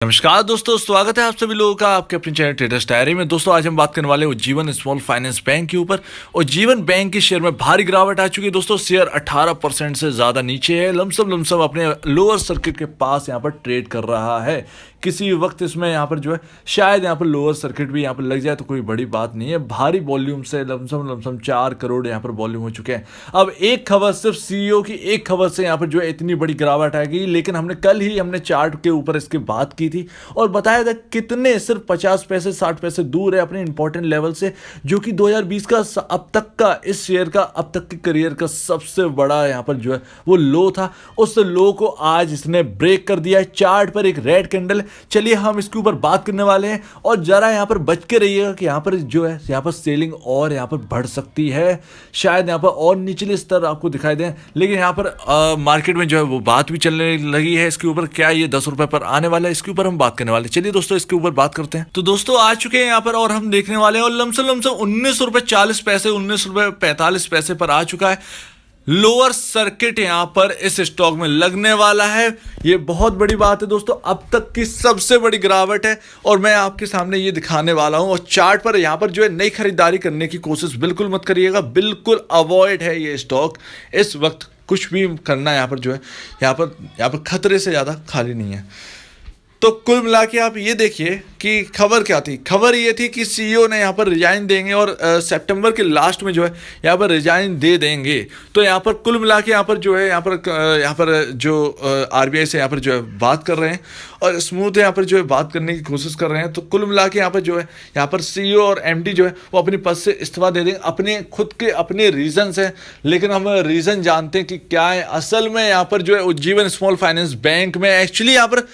नमस्कार दोस्तों, स्वागत है आप सभी लोगों का आपके अपने चैनल ट्रेडर्स डायरी में। दोस्तों आज हम बात करने वाले हैं उज्जीवन स्मॉल फाइनेंस बैंक के ऊपर। उज्जीवन बैंक के शेयर में भारी गिरावट आ चुकी है दोस्तों। शेयर 18% से ज़्यादा नीचे है। लमसम अपने लोअर सर्किट के पास यहाँ पर ट्रेड कर रहा है। किसी वक्त इसमें यहाँ पर जो है शायद यहाँ पर लोअर सर्किट भी यहाँ पर लग जाए तो कोई बड़ी बात नहीं है। भारी वॉल्यूम से लमसम 4 करोड़ यहाँ पर वॉल्यूम हो चुके हैं। अब एक खबर, सिर्फ सीईओ की एक खबर से यहाँ पर जो है इतनी बड़ी गिरावट आएगी। लेकिन हमने चार्ट के ऊपर इसकी बात की थी और बताया था कितने सिर्फ 50 पैसे 60 पैसे दूर है अपने इंपॉर्टेंट लेवल से, जो कि 2020 का अब तक का इस शेयर का अब तक के करियर का सबसे बड़ा यहाँ पर जो है वो लो था। उस लो को आज इसने ब्रेक कर दिया है। चार्ट पर एक रेड कैंडल। चलिए हम इसके ऊपर बात करने वाले हैं और जरा यहाँ पर बच के रहिएगा कि यहाँ पर जो है यहाँ पर सेलिंग और यहाँ पर बढ़ सकती है। शायद यहाँ पर और निचले स्तर आपको दिखाई दें, लेकिन यहाँ पर मार्केट में जो है वो बात भी चलने लगी है इसके ऊपर। क्या ये 10 रुपए पर आने वाला है, इसके ऊपर हम बात करने वाले। चलिए दोस्तों इसके ऊपर बात करते हैं। तो दोस्तों आ चुके हैं यहाँ पर और हम देखने वाले हैं। और लमसम 19.40 रुपए 19.45 रुपए पर आ चुका है। लोअर सर्किट यहां पर इस स्टॉक में लगने वाला है। ये बहुत बड़ी बात है दोस्तों, अब तक की सबसे बड़ी गिरावट है और मैं आपके सामने ये दिखाने वाला हूं। और चार्ट पर यहां पर जो है नई खरीदारी करने की कोशिश बिल्कुल मत करिएगा, बिल्कुल अवॉइड है ये स्टॉक। इस वक्त कुछ भी करना यहाँ पर जो है यहाँ पर खतरे से ज़्यादा खाली नहीं है। तो कुल मिला के आप ये देखिए कि खबर क्या थी। खबर ये थी कि सीईओ ने यहाँ पर रिजाइन देंगे और सितंबर के लास्ट में जो है यहाँ पर रिजाइन दे देंगे। तो यहाँ पर कुल मिला के यहाँ पर जो है यहाँ पर जो आरबीआई से यहाँ पर जो है बात कर रहे हैं और स्मूथ यहाँ पर जो है बात करने की कोशिश कर रहे हैं। तो कुल मिला के यहाँ पर जो है यहाँ पर सीईओ और एमडी जो है वो अपनी पद से इस्तीफा दे देंगे। अपने खुद के अपने रीजंस हैं, लेकिन हम रीज़न जानते हैं कि क्या है। असल में यहाँ पर जो है उज्जीवन स्मॉल फाइनेंस बैंक में एक्चुअली यहाँ पर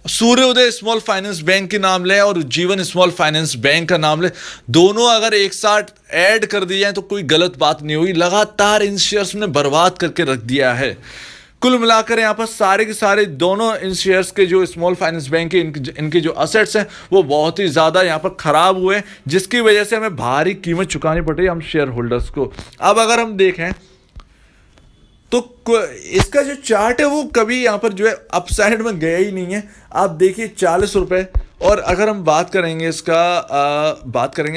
सूर्योदय स्मॉल फाइनेंस बैंक के नाम ले और उज्जीवन स्मॉल फाइनेंस बैंक का नाम ले, दोनों अगर एक साथ ऐड कर दिए जाए तो कोई गलत बात नहीं होगी। लगातार इन शेयर्स ने बर्बाद करके रख दिया है। कुल मिलाकर यहाँ पर सारे के सारे दोनों इन शेयर्स के जो स्मॉल फाइनेंस बैंक के इनके जो असेट्स हैं वो बहुत ही ज़्यादा यहाँ पर ख़राब हुए, जिसकी वजह से हमें भारी कीमत चुकानी पड़ रही है हम शेयर होल्डर्स को। अब अगर हम देखें तो इसका जो चार्ट है वो कभी यहाँ पर जो है अपसाइड में गया ही नहीं है। आप देखिए 40 रुपये। और अगर हम बात करेंगे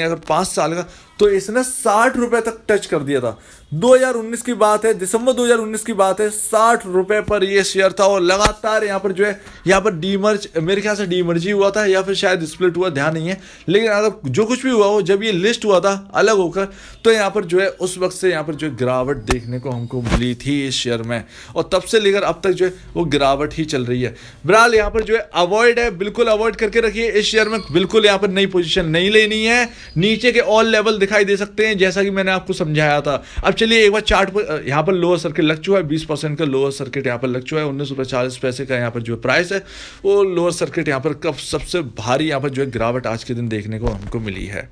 अगर 5 साल का, तो इसने 60 रुपये तक टच कर दिया था। 2019 की बात है, दिसंबर 2019 की बात है। 60 रुपये पर ये शेयर था और लगातार यहाँ पर जो है यहाँ पर डीमर्ज, मेरे ख्याल से डीमर्ज ही हुआ था या फिर शायद स्प्लिट हुआ, ध्यान नहीं है। लेकिन अगर जो कुछ भी हुआ हो, जब ये लिस्ट हुआ था अलग होकर, तो यहाँ पर जो है उस वक्त से यहाँ पर जो गिरावट देखने को हमको मिली थी इस शेयर में। और तब से लेकर अब तक जो है वो गिरावट ही चल रही है। बहरहाल यहाँ पर जो है अवॉइड है, बिल्कुल अवॉइड करके रखिए। इस शेयर में बिल्कुल यहाँ पर नई पोजीशन नहीं लेनी है। नीचे के ऑल लेवल दिखाई दे सकते हैं जैसा कि मैंने आपको समझाया था। अब चलिए एक बार चार्ट पर यहाँ पर लोअर सर्किट लग चुका है। 20% का लोअर सर्किट यहाँ पर लग चुका है। 19.40 का यहाँ पर जो प्राइस है वो लोअर सर्किट यहाँ पर कब सबसे भारी यहाँ पर जो है गिरावट आज के दिन देखने को हमको मिली है।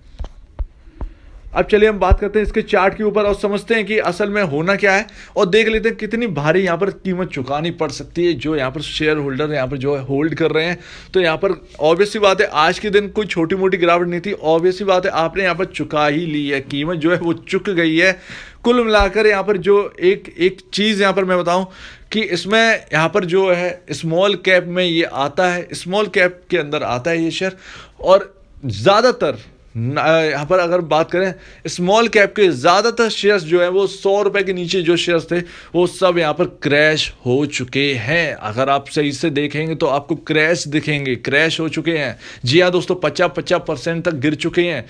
अब चलिए हम बात करते हैं इसके चार्ट के ऊपर और समझते हैं कि असल में होना क्या है और देख लेते हैं कितनी भारी यहाँ पर कीमत चुकानी पड़ सकती है जो यहाँ पर शेयर होल्डर यहाँ पर जो है होल्ड कर रहे हैं। तो यहाँ पर ऑब्वियस सी बात है आज के दिन कोई छोटी मोटी गिरावट नहीं थी। ऑब्वियस सी बात है आपने यहाँ पर चुका ही ली है, कीमत जो है वो चुक गई है। कुल मिलाकर यहाँ पर जो एक चीज़ यहाँ पर मैं बताऊँ कि इसमें यहाँ पर जो है स्मॉल कैप में ये आता है, स्मॉल कैप के अंदर आता है ये शेयर। और ज़्यादातर यहाँ पर अगर बात करें स्मॉल कैप के ज़्यादातर शेयर्स जो हैं वो 100 रुपये के नीचे जो शेयर्स थे वो सब यहाँ पर क्रैश हो चुके हैं। अगर आप सही से देखेंगे तो आपको क्रैश दिखेंगे, क्रैश हो चुके हैं। जी हाँ दोस्तों, 50% तक गिर चुके हैं।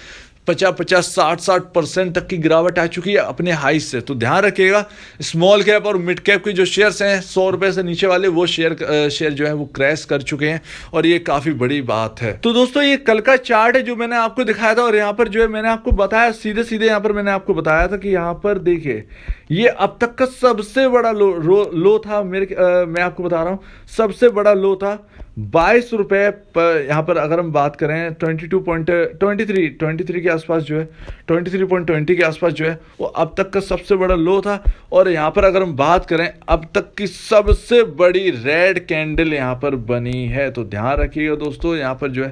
60% तक की गिरावट आ चुकी है अपने हाई से। तो ध्यान रखिएगा, स्मॉल कैप और मिड कैप के जो शेयर्स हैं 100 रुपये से नीचे वाले, वो शेयर जो है वो क्रैश कर चुके हैं और ये काफ़ी बड़ी बात है। तो दोस्तों ये कल का चार्ट है जो मैंने आपको दिखाया था और यहाँ पर जो है मैंने आपको बताया सीधे यहाँ पर मैंने आपको बताया था कि यहाँ पर देखिए ये अब तक का सबसे बड़ा लो था। मैं आपको बता रहा हूँ सबसे बड़ा लो था 22 रुपये पर। यहाँ पर अगर हम बात करें 23 के आसपास जो है 23.20 के आसपास जो है वो अब तक का सबसे बड़ा लो था। और यहाँ पर अगर हम बात करें अब तक की सबसे बड़ी रेड कैंडल यहाँ पर बनी है। तो ध्यान रखिएगा दोस्तों, यहाँ पर जो है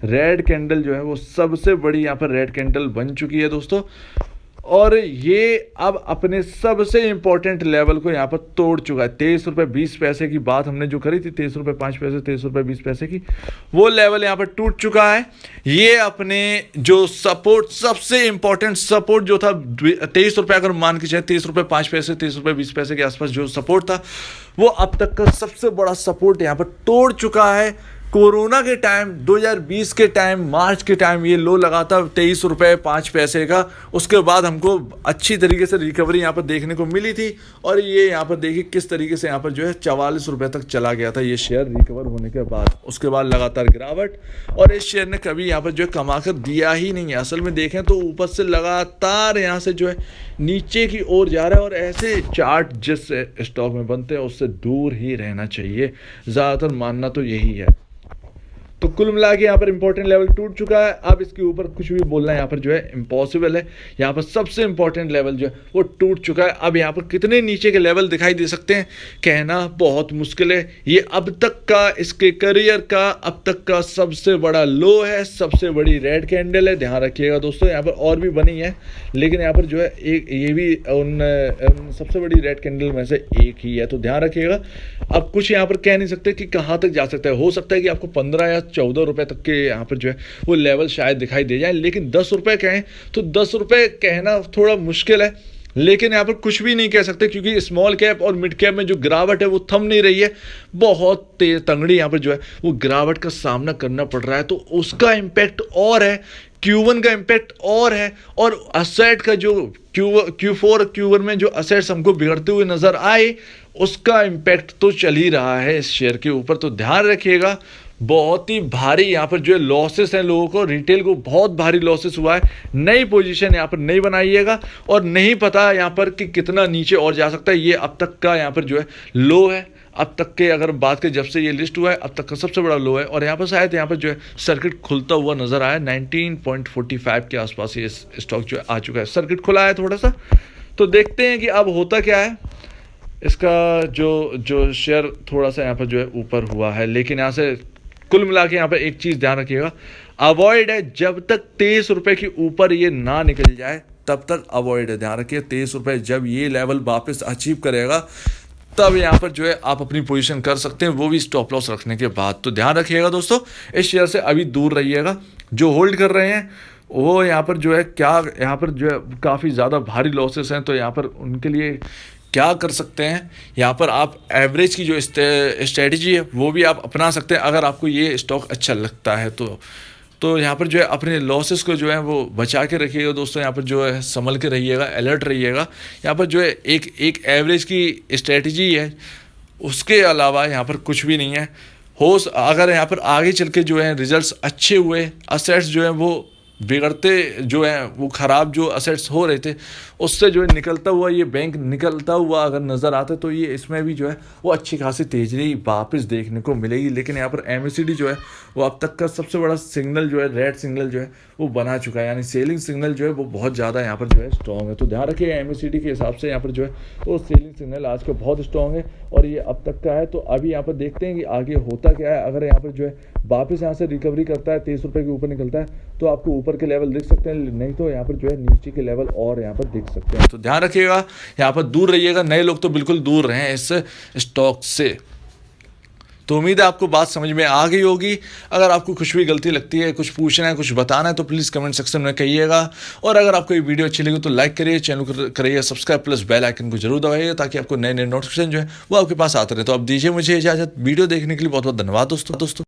रेड कैंडल जो है वो सबसे बड़ी यहाँ पर रेड कैंडल बन चुकी है दोस्तों। और ये अब अपने सबसे इंपॉर्टेंट लेवल को यहाँ पर तोड़ चुका है। 23 रुपये 20 पैसे की बात हमने जो करी थी, 23 रुपये 5 पैसे 23 रुपये 20 पैसे की, वो लेवल यहाँ पर टूट चुका है। ये अपने जो सपोर्ट, सबसे इंपॉर्टेंट सपोर्ट जो था 23 रुपये, अगर मान के चले 23 रुपये 5 पैसे 23 रुपये 20 पैसे के आसपास जो सपोर्ट था, वो अब तक का सबसे बड़ा सपोर्ट यहाँ पर तोड़ चुका है। कोरोना के टाइम 2020 के टाइम मार्च के टाइम ये लो लगा था 23 रुपये 5 पैसे का। उसके बाद हमको अच्छी तरीके से रिकवरी यहाँ पर देखने को मिली थी, और ये यहाँ पर देखिए किस तरीके से यहाँ पर जो है 44 रुपये तक चला गया था ये शेयर रिकवर होने के बाद। उसके बाद लगातार गिरावट, और इस शेयर ने कभी यहाँ पर जो है कमा कर दिया ही नहीं है। असल में देखें तो ऊपर से लगातार यहाँ से जो है नीचे की ओर जा रहा है, और ऐसे चार्ट जिस स्टॉक में बनते हैं उससे दूर ही रहना चाहिए, ज़्यादातर मानना तो यही है। तो कुल मिला के यहाँ पर इंपॉर्टेंट लेवल टूट चुका है। अब इसके ऊपर कुछ भी बोलना यहाँ पर जो है इम्पॉसिबल है। यहाँ पर सबसे इंपॉर्टेंट लेवल जो है वो टूट चुका है। अब यहाँ पर कितने नीचे के लेवल दिखाई दे सकते हैं कहना बहुत मुश्किल है। ये अब तक का, इसके करियर का अब तक का सबसे बड़ा लो है, सबसे बड़ी रेड कैंडल है। ध्यान रखिएगा दोस्तों, यहाँ पर और भी बनी है, लेकिन यहाँ पर जो है एक ये भी उन सबसे बड़ी रेड कैंडल में से एक ही है। तो ध्यान रखिएगा। अब कुछ यहाँ पर कह नहीं सकते कि कहाँ तक जा सकता है। हो सकता है कि आपको 15 या 14 रुपए तक के यहाँ पर जो है वो लेवल शायद दिखाई दे जाए, लेकिन 10 रुपए कहें तो 10 रुपए कहना थोड़ा मुश्किल है। लेकिन यहाँ पर कुछ भी नहीं कह सकते, क्योंकि स्मॉल कैप और मिड कैप में जो गिरावट है वो थम नहीं रही है। बहुत तेज तंगड़ी यहाँ पर जो है वो गिरावट का सामना करना पड़ रहा है। तो उसका इम्पैक्ट और है, Q1 का इम्पैक्ट और है, और असेट का जो Q4 Q1 में जो असेट्स हमको बिगड़ते हुए नजर आए, उसका इम्पैक्ट तो चल ही रहा है इस शेयर के ऊपर। तो ध्यान रखिएगा, बहुत ही भारी यहाँ पर जो है लॉसेस हैं लोगों को, रिटेल को बहुत भारी लॉसेस हुआ है। नई पोजीशन यहाँ पर नहीं बनाइएगा, और नहीं पता यहाँ पर कि कितना नीचे और जा सकता है। ये अब तक का यहाँ पर जो है लो है, अब तक के अगर बात करें जब से ये लिस्ट हुआ है अब तक का सबसे बड़ा लो है। और यहाँ पर शायद यहाँ पर जो है सर्किट खुलता हुआ नजर आया 19.45 के आसपास ये स्टॉक जो है आ चुका है। सर्किट खुला है थोड़ा सा, तो देखते हैं कि अब होता क्या है। इसका जो शेयर थोड़ा सा यहाँ पर जो है ऊपर हुआ है, लेकिन यहाँ से कुल मिला के यहाँ पर एक चीज़ ध्यान रखिएगा, अवॉइड है। जब तक 23 रुपये के ऊपर ये ना निकल जाए तब तक अवॉइड है। ध्यान रखिए, 23 रुपये जब ये लेवल वापस अचीव करेगा तब यहाँ पर जो है आप अपनी पोजीशन कर सकते हैं, वो भी स्टॉप लॉस रखने के बाद। तो ध्यान रखिएगा दोस्तों, इस शेयर से अभी दूर रहिएगा। जो होल्ड कर रहे हैं वो यहाँ पर जो है यहाँ पर जो है काफ़ी ज़्यादा भारी लॉसेस हैं, तो यहाँ पर उनके लिए क्या कर सकते हैं, यहाँ पर आप एवरेज की जो स्ट्रेटजी है वो भी आप अपना सकते हैं अगर आपको ये स्टॉक अच्छा लगता है। तो यहाँ पर जो है अपने लॉसेस को जो है वो बचा के रखिएगा दोस्तों। यहाँ पर जो है संभल के रहिएगा, अलर्ट रहिएगा। यहाँ पर जो है एक एवरेज की स्ट्रेटजी है, उसके अलावा यहाँ पर कुछ भी नहीं है। अगर यहाँ पर आगे चल के जो है रिजल्ट्स अच्छे हुए, असेट्स जो हैं वो बिगड़ते जो हैं, वो ख़राब जो असेट्स हो रहे थे उससे जो है निकलता हुआ ये बैंक निकलता हुआ अगर नज़र आता तो ये इसमें भी जो है वो अच्छी खासी तेज़ी वापस देखने को मिलेगी। लेकिन यहाँ पर MACD जो है वो अब तक का सबसे बड़ा सिग्नल जो है, रेड सिग्नल जो है वो बना चुका है, यानी सेलिंग सिग्नल जो है वो बहुत ज़्यादा यहाँ पर जो है स्ट्रॉन्ग है। तो ध्यान रखिए, MACD के हिसाब से यहाँ पर जो है वो सेलिंग सिग्नल आज का बहुत स्ट्रॉन्ग है, और ये अब तक का है। तो अभी यहाँ पर देखते हैं कि आगे होता क्या है। अगर यहाँ पर जो है वापस यहाँ से रिकवरी करता है, 23 रुपये के ऊपर निकलता है, तो आपको ऊपर के लेवल दिख सकते हैं, नहीं तो यहाँ पर जो है नीचे के लेवल और यहाँ पर दिख सकते हैं। तो ध्यान रखिएगा, यहाँ पर दूर रहिएगा। नए लोग तो बिल्कुल दूर रहें इस स्टॉक से। तो उम्मीद है आपको बात समझ में आ गई होगी। अगर आपको कुछ भी गलती लगती है, कुछ पूछना है, कुछ बताना है, तो प्लीज़ कमेंट सेक्शन में कहिएगा। और अगर आपको ये वीडियो अच्छी लगी तो लाइक करिए, चैनल को करिए सब्सक्राइब, प्लस बेल आइकन को जरूर दबाइए ताकि आपको नए नए नोटिफिकेशन जो है वो आपके पास आते रहे। तो अब दीजिए मुझे इजाज़त। वीडियो देखने के लिए बहुत बहुत धन्यवाद दोस्तों।